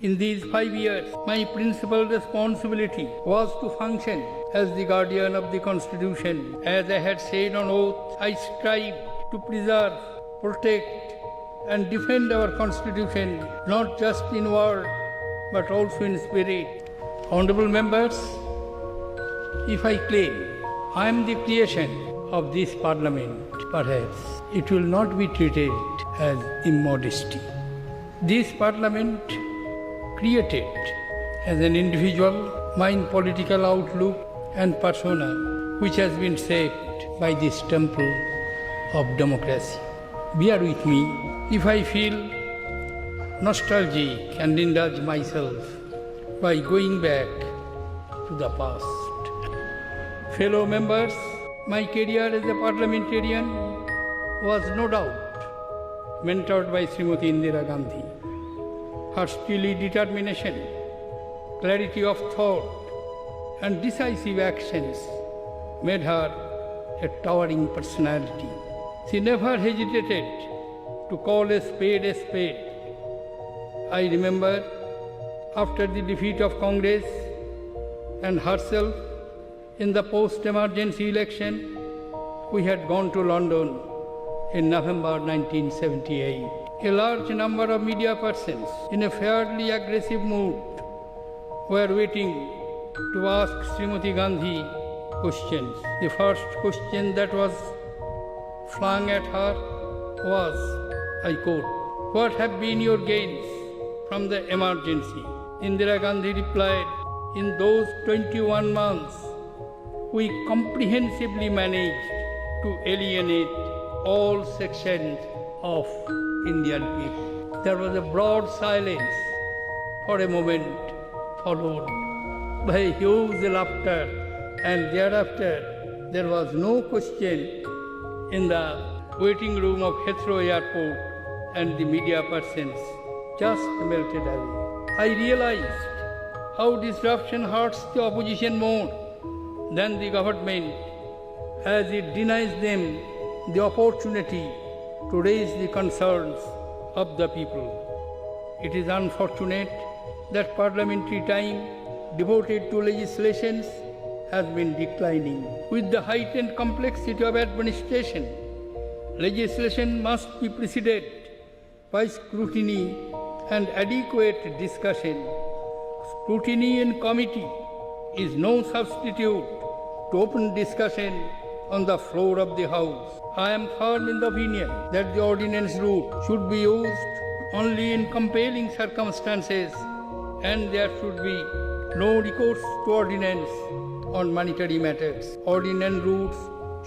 In these 5 years, my principal responsibility was to function as the guardian of the Constitution. As I had said on oath, I strive to preserve, protect, and defend our Constitution, not just in word, but also in spirit. Honorable members, if I claim I am the creation of this Parliament, perhaps it will not be treated as immodesty. This Parliament created as an individual my political outlook and persona, which has been shaped by this temple of democracy. Bear with me if I feel nostalgic and indulge myself by going back to the past. Fellow members, my career as a parliamentarian was no doubt mentored by Srimati Indira Gandhi. Her steely determination, clarity of thought, and decisive actions made her a towering personality. She never hesitated to call a spade a spade. I remember after the defeat of Congress and herself in the post-emergency election, we had gone to London in November 1978. A large number of media persons in a fairly aggressive mood were waiting to ask Srimati Gandhi questions. The first question that was flung at her was, I quote, "What have been your gains from the emergency?" Indira Gandhi replied, "In those 21 months, we comprehensively managed to alienate all sections of Indian people." There was a broad silence for a moment, followed by huge laughter, and thereafter there was no question in the waiting room of Heathrow Airport, and the media persons just melted away. I realized how disruption hurts the opposition more than the government, as it denies them the opportunity to raise the concerns of the people. It is unfortunate that parliamentary time devoted to legislations has been declining. With the heightened complexity of administration, legislation must be preceded by scrutiny and adequate discussion. Scrutiny in committee is no substitute to open discussion on the floor of the House. I am firm in the opinion that the ordinance route should be used only in compelling circumstances, and there should be no recourse to ordinance on monetary matters. Ordinance routes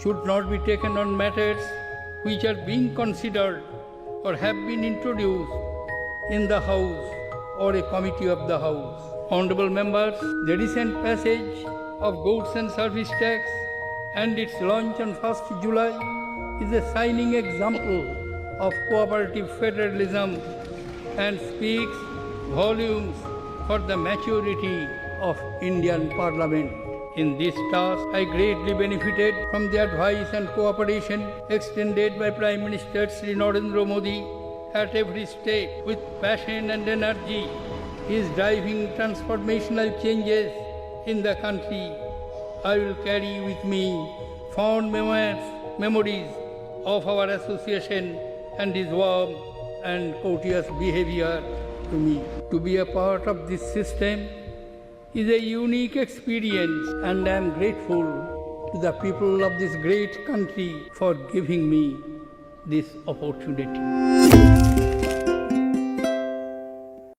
should not be taken on matters which are being considered or have been introduced in the House or a committee of the House. Honorable members, the recent passage of Goods and Service Tax and its launch on 1st July is a shining example of cooperative federalism and speaks volumes for the maturity of Indian Parliament. In this task, I greatly benefited from the advice and cooperation extended by Prime Minister Sri Narendra Modi at every step. With passion and energy, he is driving transformational changes in the country. I will carry with me fond memories of our association and his warm and courteous behavior to me. To be a part of this system is a unique experience, and I am grateful to the people of this great country for giving me this opportunity.